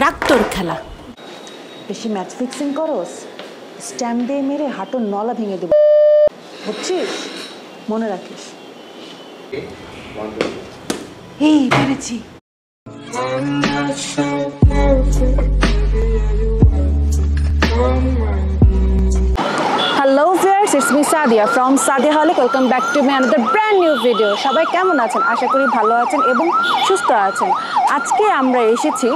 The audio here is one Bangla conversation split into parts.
রাখ তোর খেলা। বেশি ম্যাচ ফিক্সিং করস, স্ট্যাম্প দিয়ে মেরে হাঁটুর নলা ভেঙে দেব, বুঝছিস? মনে রাখিস। এই পেরেছি। Hello viewers, it's me Sadia from Sadiaholic. Welcome back to my another brand new video. সবাই কেমন আছেন? আশা করি ভালো আছেন এবং সুস্থ আছেন। আজকে আমরা এসেছি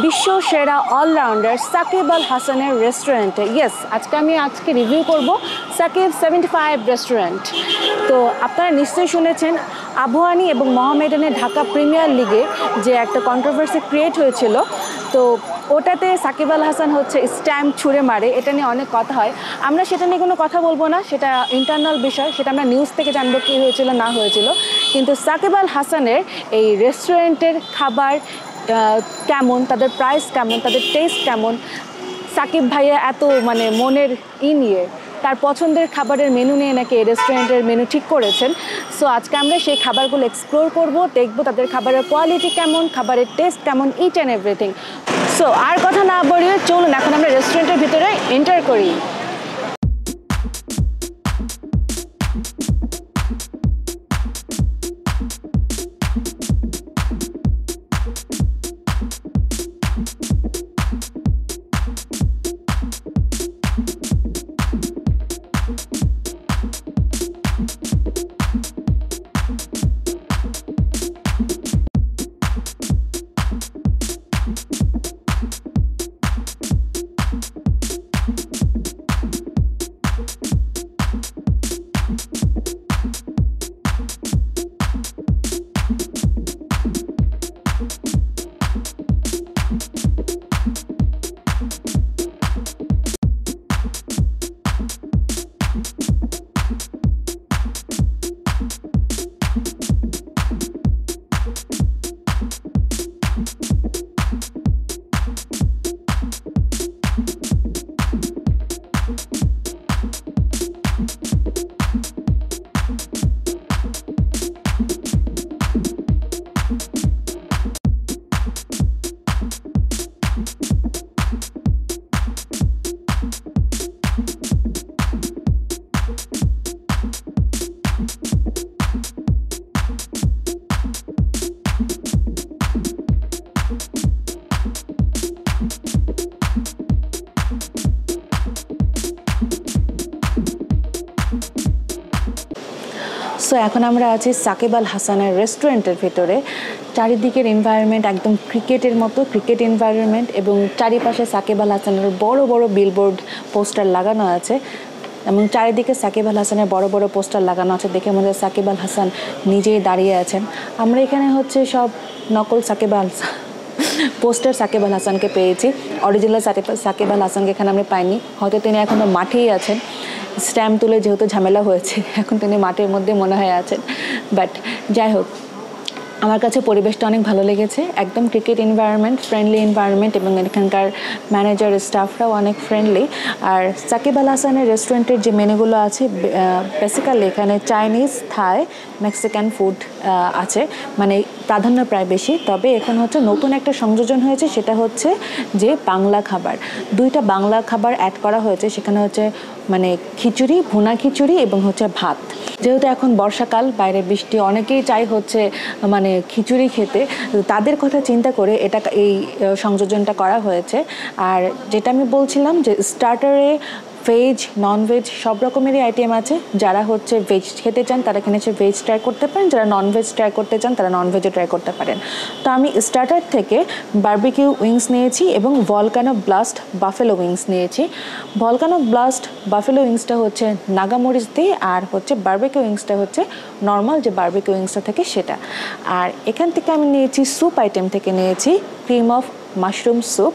বিশ্ব সেরা অলরাউন্ডার সাকিব আল হাসানের রেস্টুরেন্টে। ইয়েস, আজকে রিভিউ করব সাকিব 75 রেস্টুরেন্ট। তো আপনারা নিশ্চয়ই শুনেছেন আবুহানি এবং মোহামেডানের ঢাকা প্রিমিয়ার লিগে যে একটা কন্ট্রোভার্সি ক্রিয়েট হয়েছিল, তো ওটাতে সাকিব আল হাসান হচ্ছে স্ট্যাম্প ছুঁড়ে মারে, এটা নিয়ে অনেক কথা হয়। আমরা সেটা নিয়ে কোনো কথা বলবো না, সেটা ইন্টারনাল বিষয়, সেটা আমরা নিউজ থেকে জানবো কী হয়েছিল না হয়েছিল। কিন্তু সাকিব আল হাসানের এই রেস্টুরেন্টের খাবার কেমন, তাদের প্রাইস কেমন, তাদের টেস্ট কেমন, সাকিব ভাইয়া এত মনের নিয়ে তার পছন্দের খাবারের মেনু নিয়ে নাকি এই রেস্টুরেন্টের মেনু ঠিক করেছেন। সো আজকে আমরা সেই খাবারগুলো এক্সপ্লোর করব, দেখবো তাদের খাবারের কোয়ালিটি কেমন, খাবারের টেস্ট কেমন, ইচ অ্যান্ড এভরিথিং। সো আর কথা না বলিয়ে চলুন এখন আমরা রেস্টুরেন্টের ভিতরে এন্টার করি। সো এখন আমরা আছি সাকিব আল হাসানের রেস্টুরেন্টের ভিতরে। চারিদিকের এনভায়রনমেন্ট একদম ক্রিকেটের মতো, ক্রিকেট এনভায়রনমেন্ট, এবং চারিপাশে সাকিব আল হাসানের বড় বড় বিলবোর্ড পোস্টার লাগানো আছে, এবং চারিদিকে সাকিব আল হাসানের বড় বড় পোস্টার লাগানো আছে। দেখে মনে হয় সাকিব আল হাসান নিজেই দাঁড়িয়ে আছেন। আমরা এখানে হচ্ছে সব নকল সাকিব আল পোস্টার সাকিব আল হাসানকে পেয়েছি, অরিজিনাল সাকিব আল হাসানকে এখানে আমরা পাইনি। হয়তো তিনি এখনও মাঠেই আছেন, স্ট্যাম্প তুলে যেহেতু ঝামেলা হয়েছে এখন তিনি মাঠের মধ্যে মনে হয় আছেন। বাট যাই হোক, আমার কাছে পরিবেশটা অনেক ভালো লেগেছে, একদম ক্রিকেট এনভায়রনমেন্ট, ফ্রেন্ডলি এনভায়রনমেন্ট, এবং এখানকার ম্যানেজার স্টাফরাও অনেক ফ্রেন্ডলি। আর সাকিব আল হাসানের রেস্টুরেন্টের যে মেনুগুলো আছে, বেসিক্যালি এখানে চাইনিজ, থাই, মেক্সিকান ফুড আছে, প্রাধান্য প্রায় বেশি। তবে এখন হচ্ছে নতুন একটা সংযোজন হয়েছে, সেটা হচ্ছে যে বাংলা খাবার, 2টা বাংলা খাবার অ্যাড করা হয়েছে। সেখানে হচ্ছে খিচুড়ি, ভুনা খিচুড়ি এবং হচ্ছে ভাত। যেহেতু এখন বর্ষাকাল, বাইরে বৃষ্টি, অনেকেই চাই হচ্ছে খিচুড়ি খেতে, তাদের কথা চিন্তা করে এই সংযোজনটা করা হয়েছে। আর যেটা আমি বলছিলাম যে স্টার্টারে ভেজ, ননভেজ সব রকমেরই আইটেম আছে। যারা হচ্ছে ভেজ খেতে চান তারা এখানে এসে ভেজ ট্রাই করতে পারেন, যারা ননভেজ ট্রাই করতে চান তারা ননভেজও ট্রাই করতে পারেন। তো আমি স্টার্টার থেকে বারবিকিউ উইংস নিয়েছি এবং ভলকানো ব্লাস্ট বাফেলো উইংস নিয়েছি। ভলকানো ব্লাস্ট বাফেলো উইংসটা হচ্ছে নাগামরিচ দিয়ে, আর হচ্ছে বারবিকিউ উইংসটা হচ্ছে নর্মাল যে বারবিকিউ উইংসটা থাকে সেটা। আর এখান থেকে আমি নিয়েছি স্যুপ আইটেম থেকে নিয়েছি ক্রিম অফ মাশরুম স্যুপ,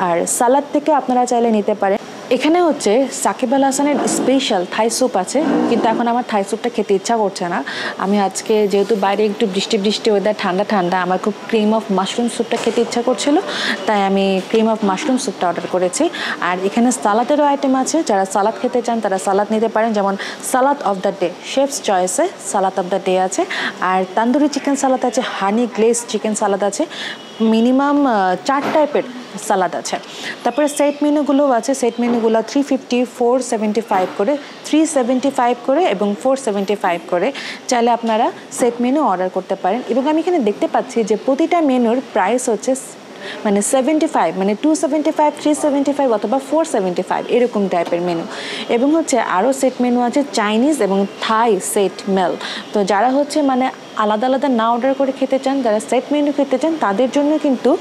আর সালাদ থেকে আপনারা চাইলে নিতে পারেন। এখানে হচ্ছে সাকিব আল হাসানের স্পেশাল থাই স্যুপ আছে, কিন্তু এখন আমার থাই স্যুপটা খেতে ইচ্ছা করছে না। আমি আজকে যেহেতু বাইরে একটু বৃষ্টি ওয়েদার, ঠান্ডা ঠান্ডা, আমার খুব ক্রিম অফ মাশরুম স্যুপটা খেতে ইচ্ছা করছিল, তাই আমি ক্রিম অফ মাশরুম স্যুপটা অর্ডার করেছি। আর এখানে সালাদেরও আইটেম আছে, যারা সালাদ খেতে চান তারা সালাদ নিতে পারেন, যেমন salad of the day, chef's চয়েসে সালাদ অফ দ্য ডে আছে। আর তান্দুরি চিকেন সালাদ আছে, হানি গ্লেজ চিকেন সালাদ আছে, মিনিমাম 4 টাইপের সালাদ আছে। তারপরে সেট মেনুগুলোও আছে, সেট মেনুগুলো 350, 475 করে, 375 করে এবং 475 করে চাইলে আপনারা সেট মেনু অর্ডার করতে পারেন। এবং আমি এখানে দেখতে পাচ্ছি যে প্রতিটা মেনুর প্রাইস হচ্ছে মানে 75, মানে 275, 375 অথবা 475 এরকম টাইপের মেনু। এবং হচ্ছে আরও সেট মেনু আছে চাইনিজ এবং থাই সেট মেল। তো যারা হচ্ছে মানে আলাদা আলাদা না অর্ডার করে খেতে চান, যারা সেট মেনু খেতে চান তাদের জন্য কিন্তু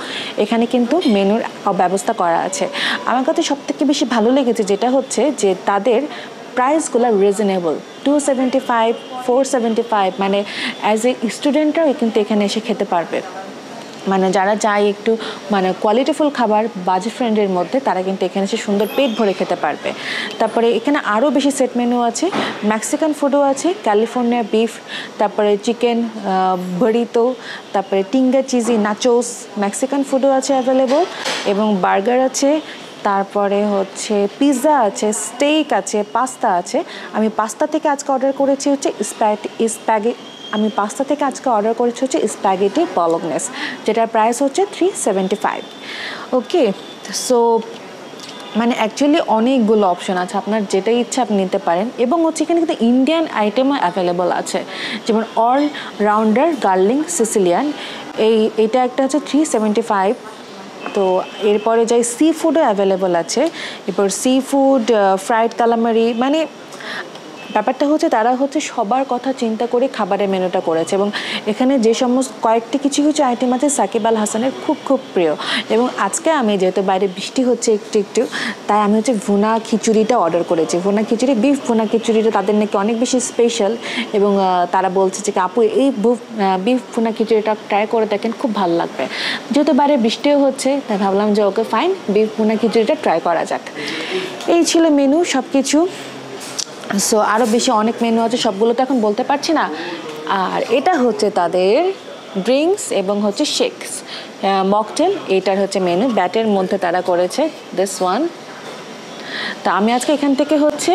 এখানে কিন্তু মেনুর ব্যবস্থা করা আছে। আমার কাছে সবথেকে বেশি ভালো লেগেছে যেটা হচ্ছে যে তাদের প্রাইসগুলো রিজনেবল, 275, 475, মানে অ্যাজ এ স্টুডেন্টরাও কিন্তু এখানে এসে খেতে পারবে। মানে যারা চায় একটু মানে কোয়ালিটিফুল খাবার বাজেট ফ্রেন্ডের মধ্যে, তারা কিন্তু এখানে এসে সুন্দর পেট ভরে খেতে পারবে। তারপরে এখানে আরও বেশি সেট মেনু আছে, মেক্সিকান ফুডও আছে, ক্যালিফোর্নিয়া বিফ, তারপরে চিকেন বরিতো, তারপরে টিঙ্গা চিজি নাচোস, মেক্সিকান ফুডও আছে অ্যাভেলেবল, এবং বার্গার আছে, তারপরে হচ্ছে পিৎজা আছে, স্টেক আছে, পাস্তা আছে। আমি পাস্তা থেকে আজকে অর্ডার করেছি হচ্ছে স্প্যাগেটি বলোগনেস, যেটার প্রাইস হচ্ছে 375। ওকে, সো মানে অ্যাকচুয়ালি অনেকগুলো অপশন আছে, আপনার যেটা ইচ্ছা আপনি নিতে পারেন। এবং হচ্ছে এখানে কিন্তু ইন্ডিয়ান আইটেমও অ্যাভেলেবল আছে, যেমন অল রাউন্ডার গার্লিং সিসিলিয়ান, এইটা একটা হচ্ছে 375। তো এরপরে যাই সি ফুডও অ্যাভেলেবল আছে, এরপর সি ফুড ফ্রাইড কালামারি। মানে ব্যাপারটা হচ্ছে তারা হচ্ছে সবার কথা চিন্তা করে খাবারের মেনুটা করেছে। এবং এখানে যে সমস্ত কয়েকটি কিছু কিছু আইটেম আছে সাকিব আল হাসানের খুব খুব প্রিয়। এবং আজকে আমি যেহেতু বাইরে বৃষ্টি হচ্ছে একটু একটু, তাই আমি হচ্ছে ভুনা খিচুড়িটা অর্ডার করেছি। ভুনা খিচুড়ি, বিফ ভুনা খিচুড়িটা তাদের নাকি অনেক বেশি স্পেশাল, এবং তারা বলছে যে আপু এই বিফ ভুনা খিচুড়িটা ট্রাই করে দেখেন, খুব ভালো লাগবে। যেহেতু বাইরে বৃষ্টিও হচ্ছে তাই ভাবলাম যে ওকে ফাইন, বিফ ভুনা খিচুড়িটা ট্রাই করা যাক। এই ছিল মেনু সব কিছু। সো আরও বেশি অনেক মেনু আছে, সবগুলো তো এখন বলতে পারছি না। আর এটা হচ্ছে তাদের ড্রিঙ্কস এবং হচ্ছে শেকস, মকটেল, এটার হচ্ছে মেনু। ব্যাটের মধ্যে তারা করেছে দিস ওয়ান। তা আমি আজকে এখান থেকে হচ্ছে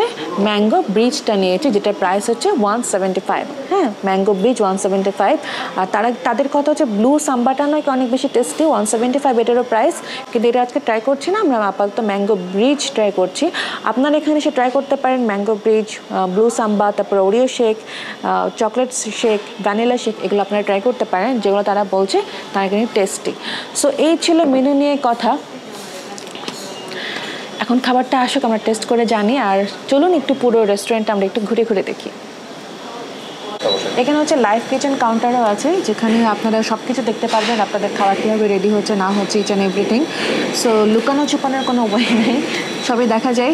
ম্যাঙ্গো ব্রিজটা নিয়েছি, যেটার প্রাইস হচ্ছে 175। হ্যাঁ, ম্যাঙ্গো ব্রিজ 175। আর তাদের কথা হচ্ছে ব্লু সাম্বাটা নয় কি অনেক বেশি টেস্টি, 175 এটারও প্রাইস। কিন্তু এটা আজকে ট্রাই করছি না, আমরা আপাতত ম্যাঙ্গো ব্রিজ ট্রাই করছি। আপনারা এখানে এসে ট্রাই করতে পারেন ম্যাঙ্গো ব্রিজ, ব্লু সাম্বা, তারপর Oreo shake, chocolate shake, vanilla shake, এগুলো আপনারা ট্রাই করতে পারেন, যেগুলো তারা বলছে তারা কিন্তু টেস্টি। সো এই ছিল মেনু নিয়ে কথা। এখন খাবারটা আসুক, আমরা টেস্ট করে জানি। আর চলুন একটু পুরো রেস্টুরেন্টটা আমরা একটু ঘুরে ঘুরে দেখি। এখানে হচ্ছে লাইভ কিচেন কাউন্টারও আছে, যেখানে আপনারা সব কিছু দেখতে পারবেন, আপনাদের খাবার কীভাবে রেডি হচ্ছে না হচ্ছে, ইচ অ্যান্ড এভরিথিং। সো লুকানো চুপানোর কোনো ওয়ে নেই, সবই দেখা যায়।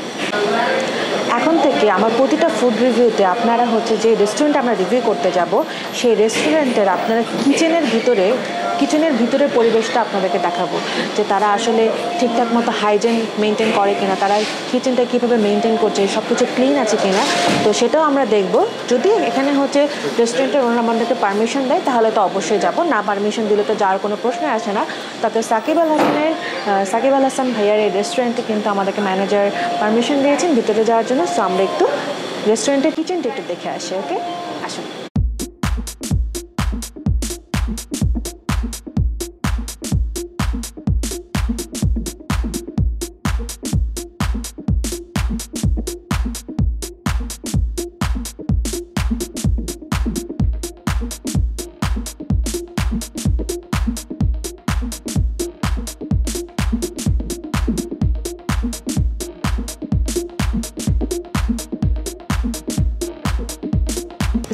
এখন থেকে আমার প্রতিটা ফুড রিভিউতে আপনারা হচ্ছে যে রেস্টুরেন্ট আমরা রিভিউ করতে যাব, সেই রেস্টুরেন্টের আপনারা কিচেনের ভিতরের পরিবেশটা আপনাদেরকে দেখাবো, যে তারা আসলে ঠিকঠাক মতো হাইজিন মেনটেন করে কিনা, তারা কিচেনটা কীভাবে মেনটেন করছে, সব কিছু ক্লিন আছে কিনা। তো সেটাও আমরা দেখব। যদি এখানে হচ্ছে রেস্টুরেন্টের ওনারা আমাদেরকে পারমিশন দেয় তাহলে তো অবশ্যই যাব, না পারমিশন দিলে তো যাওয়ার কোনো প্রশ্ন আসে না। তাতে সাকিব আল হাসান ভাইয়ার এই রেস্টুরেন্টে কিন্তু আমাদেরকে ম্যানেজার পারমিশন দিয়েছেন ভিতরে যাওয়ার জন্য। সো আমরা একটু রেস্টুরেন্টের কিচেনটা একটু দেখে আসি। ওকে, আসুন।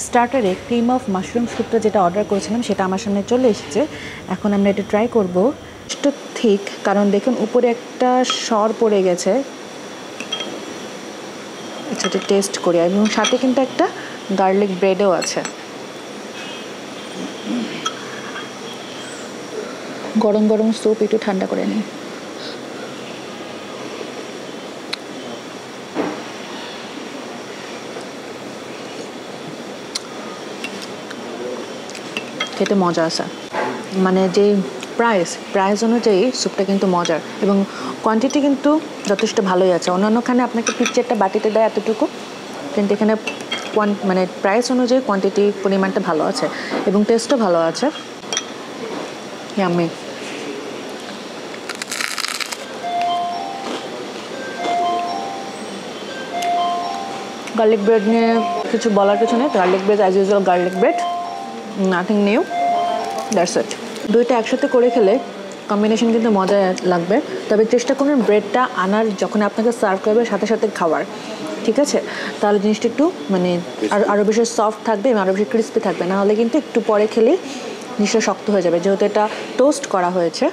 স্টার্টারে ক্রিম অফ মাশরুম স্যুপটা যেটা অর্ডার করেছিলাম সেটা আমার সামনে চলে এসেছে। এখন আমরা এটা ট্রাই করব। একটু ঠিক, কারণ দেখুন উপরে একটা সর পড়ে গেছে। সেটা টেস্ট করি। এবং সাথে কিন্তু একটা গার্লিক ব্রেডও আছে। গরম গরম স্যুপ একটু ঠান্ডা করে নিই। খেতে মজা আছে, মানে যে প্রাইস অনুযায়ী স্যুপটা কিন্তু মজার, এবং কোয়ান্টিটি কিন্তু যথেষ্ট ভালোই আছে। অন্যান্যখানে আপনাকে পিকচারটা বাটিতে দেয় এতটুকু, কিন্তু এখানে মানে প্রাইস অনুযায়ী কোয়ান্টিটি পরিমাণটা ভালো আছে এবং টেস্টও ভালো আছে। ইয়াম্মি। গার্লিক ব্রেড নিয়ে কিছু বলার কিছু নেই, garlic bread as usual garlic bread, nothing new, that's it. দুইটা একসাথে করে খেলে কম্বিনেশন কিন্তু মজা লাগবে, তবে চেষ্টা করুন ব্রেডটা আনার যখন আপনাকে সার্ভ করবে সাথে সাথে খাওয়ার, ঠিক আছে? তাহলে জিনিসটা একটু মানে আরও বেশি সফট থাকবে এবং আরও বেশি ক্রিস্পি থাকবে, নাহলে কিন্তু একটু পরে খেলেই জিনিসটা শক্ত হয়ে যাবে, যেহেতু এটা টোস্ট করা হয়েছে।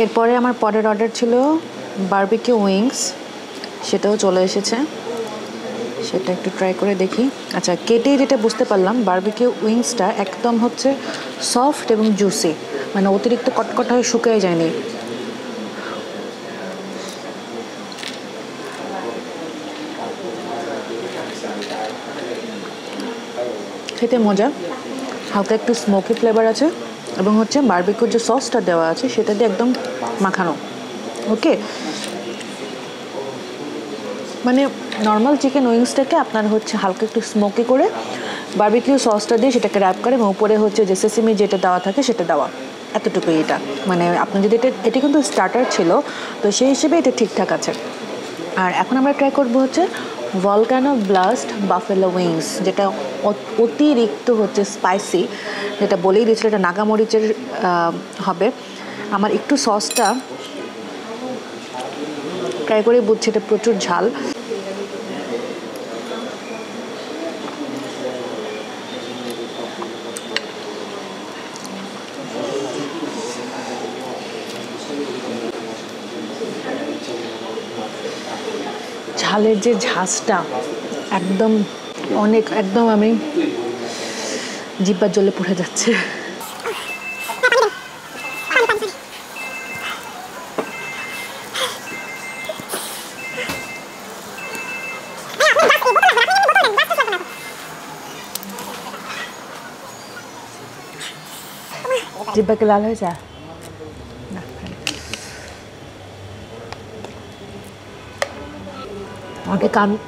এরপরে আমার পরের অর্ডার ছিল বারবিকিউ উইংস, সেটাও চলে এসেছে, সেটা একটু ট্রাই করে দেখি। আচ্ছা, কেটেই যেটা বুঝতে পারলাম বারবিকিউ উইংসটা একদম হচ্ছে সফট এবং জুসি, মানে অতিরিক্ত কটকট হয়ে শুকিয়ে যায়নি। খেতে মজা, হালকা একটু স্মোকি ফ্লেভার আছে এবং হচ্ছে বারবিকিউর যে সসটা দেওয়া আছে সেটা দিয়ে একদম মাখানো। ওকে, মানে নর্মাল চিকেন উইংসটাকে আপনার হচ্ছে হালকা একটু স্মোকি করে বারবিকিউ সসটা দিয়ে সেটাকে র্যাপ করে এবং উপরে হচ্ছে যে সেসিমি যেটা দেওয়া থাকে সেটা দেওয়া, এতটুকুই। এটা মানে আপনি যদি এটা কিন্তু স্টার্টার ছিল, তো সেই হিসেবে এটা ঠিকঠাক আছে। আর এখন আমরা ট্রাই করবো হচ্ছে ভলকানো ব্লাস্ট বাফেলো উইংস, যেটা অতিরিক্ত হচ্ছে স্পাইসি, যেটা বলেই দিয়েছিল এটা নাগামরিচের হবে। আমার একটু সসটা ট্রাই করে বুঝছি এটা প্রচুর ঝাল। ঝালের যে ঝাঁজটা একদম অনেক, একদম আমি জিহ্বার জলে পড়ে যাচ্ছে। জিহ্বাকে লাল হয়ে যায়।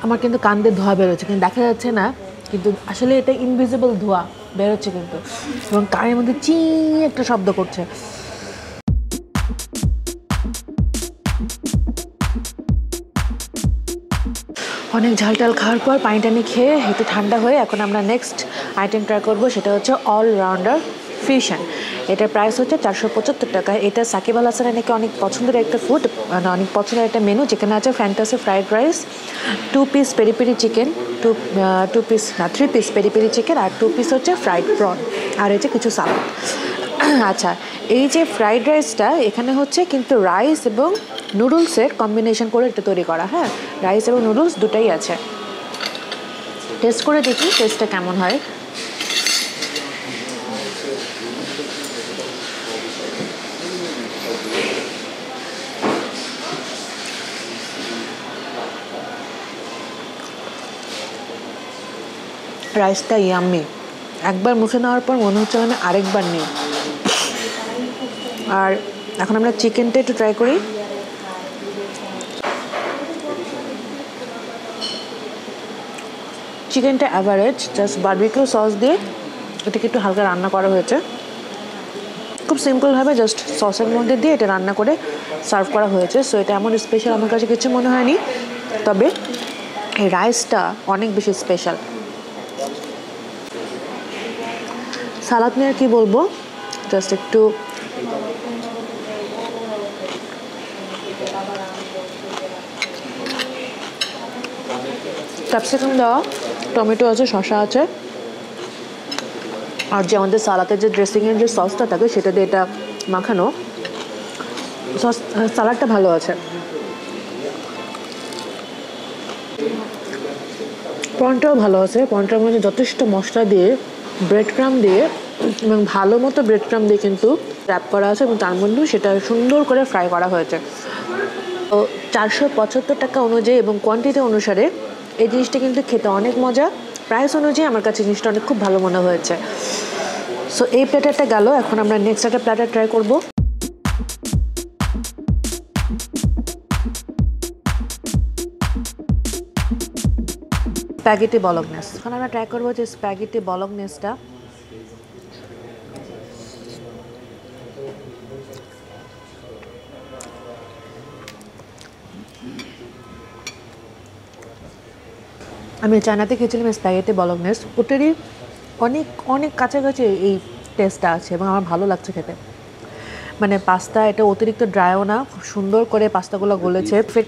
আমার কিন্তু কান দিয়ে ধোঁয়া বেরোচ্ছে, কিন্তু দেখা যাচ্ছে না, কিন্তু আসলে এটা ইনভিজিবল ধোঁয়া বেরোচ্ছে কিন্তু, এবং কানের মধ্যে চি একটা শব্দ করছে। অনেক ঝাল টাল খাওয়ার পর পানি টানি খেয়ে একটু ঠান্ডা হয়ে এখন আমরা নেক্সট আইটেম ট্রাই করবো, সেটা হচ্ছে অলরাউন্ডার ফিউশন। এটার প্রাইস হচ্ছে 475 টাকা। এটা সাকিব আল হাসানের নাকি অনেক পছন্দের একটা ফুড, মানে অনেক পছন্দের একটা মেনু, যেখানে আছে fantasy fried rice, 2 piece peri peri chicken, 3 piece peri peri chicken, আর 2 পিস হচ্ছে ফ্রাইড প্রন, আর হচ্ছে কিছু সালাদ। আচ্ছা, এই যে ফ্রাইড রাইসটা এখানে হচ্ছে কিন্তু রাইস এবং নুডলসের কম্বিনেশন করে এটা তৈরি করা। হ্যাঁ, রাইস এবং নুডলস দুটাই আছে। টেস্ট করে দেখি টেস্টটা কেমন হয়। রাইসটা ইয়াম্মি, একবার মুখে নেওয়ার পর মনে হচ্ছে আমি আরেকবার নিই। আর এখন আমরা চিকেনটা একটু ট্রাই করি। চিকেনটা অ্যাভারেজ, জাস্ট বারবিকিউ সস দিয়ে এটাকে একটু হালকা রান্না করা হয়েছে, খুব সিম্পলভাবে জাস্ট সসের মধ্যে দিয়ে এটা রান্না করে সার্ভ করা হয়েছে। সো এটা এমন স্পেশাল আমার কাছে কিছু মনে হয়নি, তবে এই রাইসটা অনেক বেশি স্পেশাল। সালাদ নিয়ে কি বলবো, জাস্ট একটু ক্যাপসিকাম দেওয়া, টমেটো আছে, শসা আছে, আর যে আমাদের সালাদের যে ড্রেসিংয়ের যে সসটা থাকে সেটা দিয়ে এটা মাখানো। সস সালাডটা ভালো আছে। প্রনটাও ভালো আছে, প্রনটার মধ্যে যথেষ্ট মশলা দিয়ে, ব্রেড ক্রাম দিয়ে এবং ভালো মতো ব্রেড ক্রাম দিয়ে কিন্তু র্যাপ করা আছে এবং তার মধ্যেও সেটা সুন্দর করে ফ্রাই করা হয়েছে। তো 475 টাকা অনুযায়ী এবং কোয়ান্টিটি অনুসারে এই জিনিসটা কিন্তু খেতে অনেক মজা। প্রাইস অনুযায়ী আমার কাছে জিনিসটা অনেক খুব ভালো মনে হয়েছে। সো এই প্ল্যাটারটা গেল, এখন আমরা নেক্সট একটা প্ল্যাটার ট্রাই করব। স্প্যাগেটি বলগনেস। এখন আমরা ট্রাই করবো যে স্প্যাগেটি বলগনেসটা। আমি চায়নাতে খেয়েছিলাম স্প্যাগেটি বলগনেস, ওটারই অনেক অনেক কাছাকাছি এই টেস্টটা আছে এবং আমার ভালো লাগছে খেতে। মানে পাস্তা এটা অতিরিক্ত ড্রাইও না, খুব সুন্দর করে পাস্তাগুলো গলেছে। ফের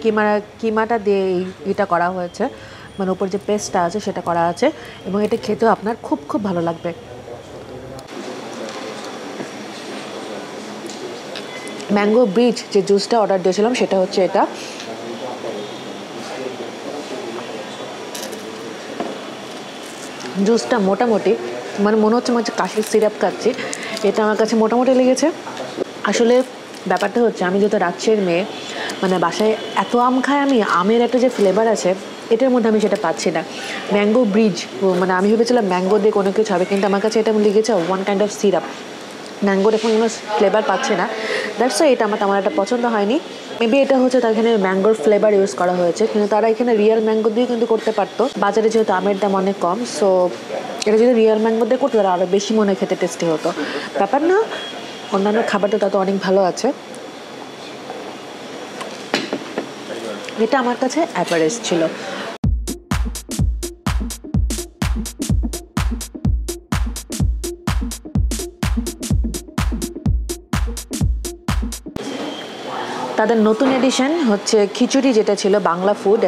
কিমাটা দিয়ে এটা করা হয়েছে, মানে উপর যে পেস্টটা আছে সেটা করা আছে এবং এটা খেতেও আপনার খুব খুব ভালো লাগবে। ম্যাঙ্গো ব্রিজ যে জুসটা অর্ডার দিয়েছিলাম সেটা হচ্ছে এটা। জুসটা মোটামুটি মানে মনে হচ্ছে মানে কাশির সিরাপ খাচ্ছি, এটা আমার কাছে মোটামুটি লেগেছে। আসলে ব্যাপারটা হচ্ছে আমি যেহেতু রাজশাহীর মেয়ে, মানে বাসায় এত আম খাই আমি, আমের একটা যে ফ্লেভার আছে এটার মধ্যে আমি সেটা পাচ্ছি না। ম্যাঙ্গো ব্রিজ মানে আমি ভেবেছিলাম ম্যাঙ্গো দিয়ে কোনো কিছু হবে, কিন্তু আমার কাছে এটা লেগেছে ওয়ান কাইন্ড অফ সিরাপ। ম্যাঙ্গোর এখন কোনো ফ্লেভার পাচ্ছে না, দ্যাটস ওয়াই এটা আমার তেমন একটা পছন্দ হয়নি। মেবি এটা হচ্ছে তার এখানে ম্যাঙ্গোর ফ্লেভার ইউজ করা হয়েছে, কিন্তু তারা এখানে রিয়েল ম্যাঙ্গো দিয়ে কিন্তু করতে পারতো। বাজারে যেহেতু আমের দাম অনেক কম, সো এটা যদি রিয়েল ম্যাঙ্গো দিয়ে করতো তারা আরও বেশি মনে খেতে টেস্টি হতো। ব্যাপার না, অন্যান্য খাবারটা তত অনেক ভালো আছে। এটা আমার কাছে অ্যাভারেজ ছিল। তাদের নতুন এডিশন হচ্ছে খিচুড়ি, যেটা ছিল বাংলা ফুড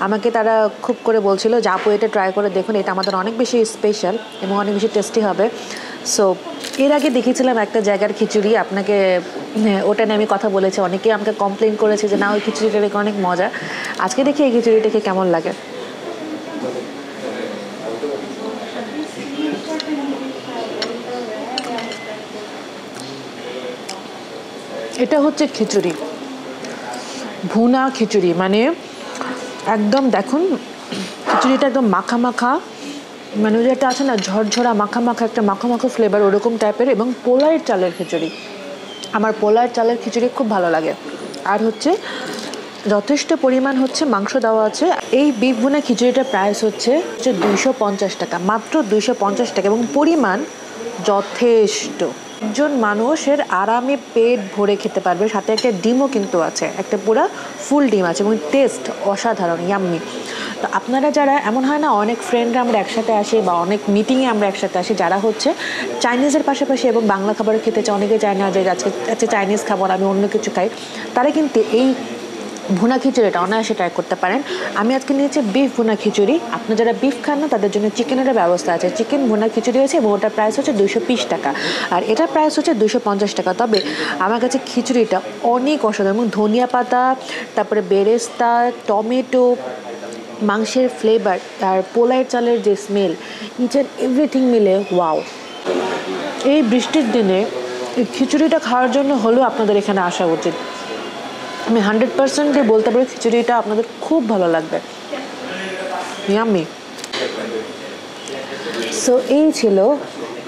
আমাকে তারা খুব করে বলছিল যে আপু এটা ট্রাই করে দেখুন, এটা আমাদের অনেক বেশি স্পেশাল এবং অনেক বেশি টেস্টি হবে। সো এর আগে দেখেছিলাম একটা জায়গার খিচুড়ি, আপনাকে ওটা নিয়ে আমি কথা বলেছি, অনেকেই আমাকে কমপ্লেন করেছে যে না ওই খিচুড়িটা দেখে অনেক মজা। আজকে দেখি এই খিচুড়িটাকে কেমন লাগে। এটা হচ্ছে খিচুড়ি, ভুনা খিচুড়ি, মানে একদম দেখুন খিচুড়িটা একদম মাখা মাখা, মানে যেটা আছে না ঝরঝরা মাখা মাখা একটা মাখা মাখা ফ্লেভার ওরকম টাইপের, এবং পোলাইয়ের চালের খিচুড়ি। আমার পোলাইয়ের চালের খিচুড়ি খুব ভালো লাগে। আর হচ্ছে যথেষ্ট পরিমাণ হচ্ছে মাংস দেওয়া আছে। এই বিফ ভুনা খিচুড়িটার প্রাইস হচ্ছে 250 টাকা, মাত্র 250 টাকা, এবং পরিমাণ যথেষ্ট। একজন মানুষের আরামে পেট ভরে খেতে পারবে, সাথে একটা ডিমও কিন্তু আছে, একটা পুরো ফুল ডিম আছে, এবং টেস্ট অসাধারণ, ইয়াম্মি। তো আপনারা যারা, এমন হয় না অনেক ফ্রেন্ডরা আমরা একসাথে আসি বা অনেক মিটিংয়ে আমরা একসাথে আসি, যারা হচ্ছে চাইনিজের পাশাপাশি এবং বাংলা খাবার খেতে চায়, অনেকে চায় না যে আজকে চাইনিজ খাবার আমি অন্য কিছু খাই, তারা কিন্তু এই ভুনা খিচুড়িটা অনায়াসে ট্রাই করতে পারেন। আমি আজকে নিয়েছি বিফ ভুনা খিচুড়ি। আপনারা যারা বিফ খান না তাদের জন্য চিকেনের ব্যবস্থা আছে, চিকেন ভুনা খিচুড়ি আছে, এবং ওটার প্রাইস হচ্ছে 220 টাকা, আর এটার প্রাইস হচ্ছে 250 টাকা। তবে আমার কাছে খিচুড়িটা অনেক অসাধারণ, এবং ধনিয়া পাতা, তারপরে বেরেস্তা, টমেটো, মাংসের ফ্লেভার, আর পোলাইয়ের চালের যে স্মেল, ইচ অ্যান্ড এভরিথিং মিলে ওয়াও। এই বৃষ্টির দিনে এই খিচুড়িটা খাওয়ার জন্য হলেও আপনাদের এখানে আসা উচিত। আমি 100% বলতে পারি খিচুড়িটা আপনাদের খুব ভালো লাগবে, ইয়াম্মি। সো এই ছিল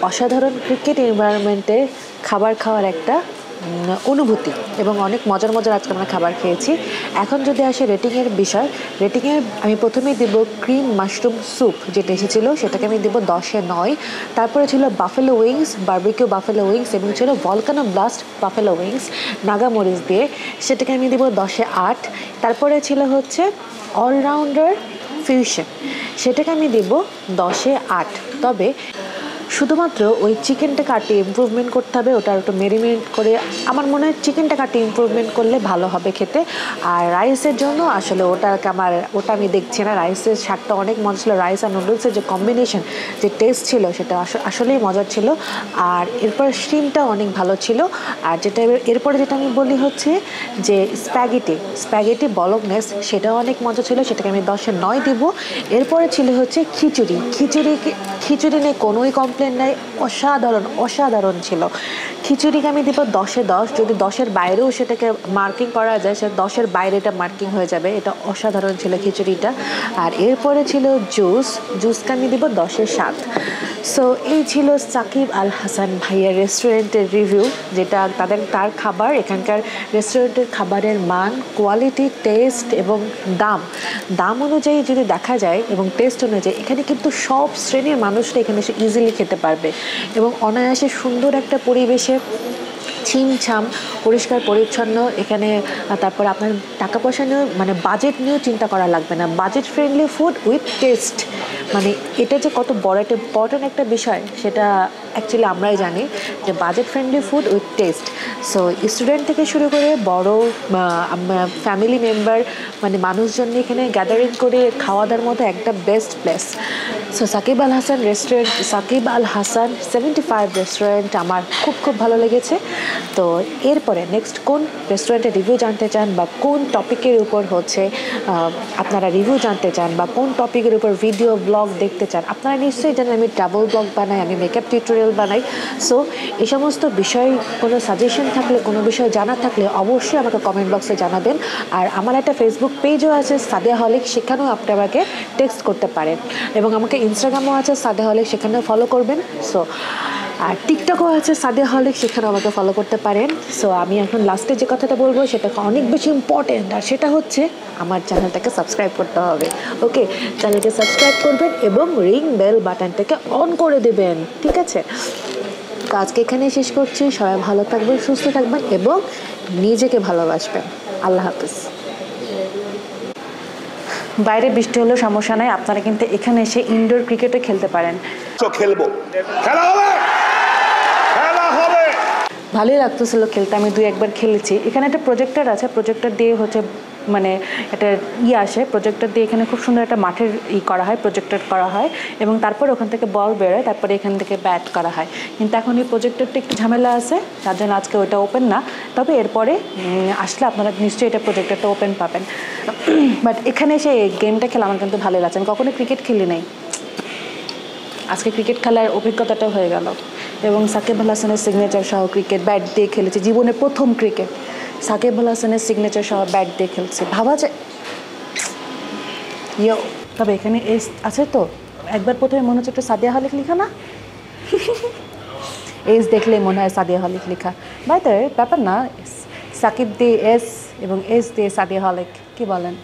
অসাধারণ ক্রিকেট এনভায়রনমেন্টে খাবার খাওয়ার একটা অনুভূতি, এবং অনেক মজার মজার আজকে আমরা খাবার খেয়েছি। এখন যদি আসে রেটিংয়ের বিষয়, রেটিংয়ের আমি প্রথমেই দেব ক্রিম মাশরুম স্যুপ, যেটা এসেছিলো সেটাকে আমি দেবো 10-এ 9। তারপরে ছিল buffalo wings, barbecue buffalo wings, এবং ছিল ভলকানো ব্লাস্ট বাফেলো উইংস নাগামরিচ দিয়ে, সেটাকে আমি দেবো 10-এ 8। তারপরে ছিল হচ্ছে অলরাউন্ডার ফিউশন, সেটাকে আমি দেবো 10-এ 8। তবে শুধুমাত্র ওই চিকেনটা কাটিয়ে ইমপ্রুভমেন্ট করতে হবে, ওটা একটু মেরিনেট করে আমার মনে হয় চিকেনটা কাটিয়ে ইমপ্রুভমেন্ট করলে ভালো হবে খেতে। আর রাইসের জন্য আসলে ওটা আমি দেখছি না, রাইসের স্বাদটা অনেক মজা ছিল, রাইস আর নুডলসের যে কম্বিনেশন, যে টেস্ট ছিল সেটা আসলেই মজার ছিল। আর এরপর স্টিমটা অনেক ভালো ছিল। আর এরপরে যেটা আমি বলি হচ্ছে যে স্প্যাগেটি বলগনেস, সেটাও অনেক মজা ছিল, সেটাকে আমি 10-এ 9 দিব। এরপরে ছিল হচ্ছে খিচুড়ি নিয়ে কোনোই কমপ্লেন নাই, অসাধারণ ছিল। খিচুড়িকে আমি দিব 10-এ 10। যদি 10-এর বাইরেও সেটাকে মার্কিং করা যায়, সে 10-এর বাইরে এটা মার্কিং হয়ে যাবে, এটা অসাধারণ ছিল খিচুড়িটা। আর এরপরে ছিল জুসকে আমি দিব 10-এ 7। সো এই ছিল সাকিব আল হাসান ভাইয়ার রেস্টুরেন্টের রিভিউ, যেটা তার খাবার, এখানকার রেস্টুরেন্টের খাবারের মান, কোয়ালিটি, টেস্ট এবং দাম অনুযায়ী যদি দেখা যায় এবং টেস্ট অনুযায়ী, এখানে কিন্তু সব শ্রেণীর মানুষরা এখানে এসে ইজিলি খেতে পারবে, এবং অনায়াসে সুন্দর একটা পরিবেশে ছিমছাম পরিষ্কার পরিচ্ছন্ন এখানে। তারপর আপনার টাকা পয়সা নিয়েও মানে বাজেট নিয়েও চিন্তা করা লাগবে না, budget friendly food with test. মানে এটা যে কত বড় একটা ইম্পর্ট্যান্ট একটা বিষয় সেটা অ্যাকচুয়ালি আমরাই জানি যে budget friendly food with test. So student থেকে শুরু করে বড় ফ্যামিলি মেম্বার মানে মানুষজন এখানে গ্যাদারিং করে খাওয়া দাওয়ার মতো একটা best place. So Shakib Al Hasan restaurant, Shakib Al Hasan 75 restaurant আমার খুব খুব ভালো লেগেছে। তো এরপরে নেক্সট কোন রেস্টুরেন্টের রিভিউ জানতে চান বা কোন টপিকের উপর হচ্ছে আপনারা রিভিউ জানতে চান বা কোন টপিকের উপর ভিডিও ব্লগ দেখতে চান, আপনারা নিশ্চয়ই জানেন আমি ট্রাভেল ব্লগ বানাই, আমি মেকআপ টিউটোরিয়াল বানাই। সো এই সমস্ত বিষয় কোনো সাজেশন থাকলে, কোনো বিষয় জানার থাকলে অবশ্যই আমাকে কমেন্ট বক্সে জানাবেন। আর আমার একটা ফেসবুক পেজও আছে সাদিয়া হলিক, সেখানেও আপনি আমাকে টেক্সট করতে পারেন এবং আমাকে ইনস্টাগ্রামও আছে সাদিয়া হলিক, সেখানেও ফলো করবেন। সো আর টিকটকও আছে সাদিয়া হলিক, সেখানেও আমাকে ফলো করতে পারেন। সো আমি এখন লাস্টে যে কথাটা বলবো সেটা অনেক বেশি ইম্পর্টেন্ট, আর সেটা হচ্ছে আমার চ্যানেলটাকে সাবস্ক্রাইব করতে হবে। ওকে, চ্যানেলকে সাবস্ক্রাইব করবেন এবং রিং বেল বাটনটাকে অন করে দেবেন, ঠিক আছে? তো আজকে এখানেই শেষ করছি। সবাই ভালো থাকবেন, সুস্থ থাকবেন এবং নিজেকে ভালোবাসবেন। আল্লাহ হাফিজ। বাইরে বৃষ্টি হলেও সমস্যা নাই, আপনারা কিন্তু এখানে এসে ইনডোর ক্রিকেটও খেলতে পারেন। খেলবো, খেলা হবে, খেলা হবে। ভালোই লাগতেছিল খেলতে, আমি 2-1বার খেলেছি। এখানে একটা প্রজেক্টর আছে, প্রজেক্টর দিয়ে হচ্ছে মানে একটা আসে, প্রজেক্টর দিয়ে এখানে খুব সুন্দর একটা মাঠের করা হয়, প্রজেক্টর করা হয় এবং তারপর ওখান থেকে বল বেরোয়, তারপরে এখান থেকে ব্যাট করা হয়। কিন্তু এখন এই প্রজেক্টরটা একটু ঝামেলা আছে, তার জন্য আজকে ওইটা ওপেন না। তবে এরপরে আসলে আপনারা নিশ্চয়ই এটা প্রজেক্টরটা ওপেন পাবেন। বাট এখানে এসে গেমটা খেলা আমার কিন্তু ভালোই লাগছে। আমি কখনো ক্রিকেট খেলি নাই, আজকে ক্রিকেট খেলার অভিজ্ঞতাটাও হয়ে গেল এবং সাকিব আল হাসানের সিগনেচার সহ ক্রিকেট ব্যাট দিয়ে খেলেছি, জীবনের প্রথম ক্রিকেট সাকিব আল হাসানের সিগনেচার সহ ব্যাট দিয়ে খেলছি। ভাবা যায় ইয়ো। তবে এখানে এস আছে তো, একবার প্রথমে মনে হচ্ছে একটু সাদিয়া হলিক লেখা না, এস দেখলেই মনে হয় সাদিয়া হলিক লেখা। বাই দ্য ওয়ে ব্যাপার না, সাকিব দিয়ে এস এবং এস দিয়ে সাদিয়া হলিক, কি বলেন?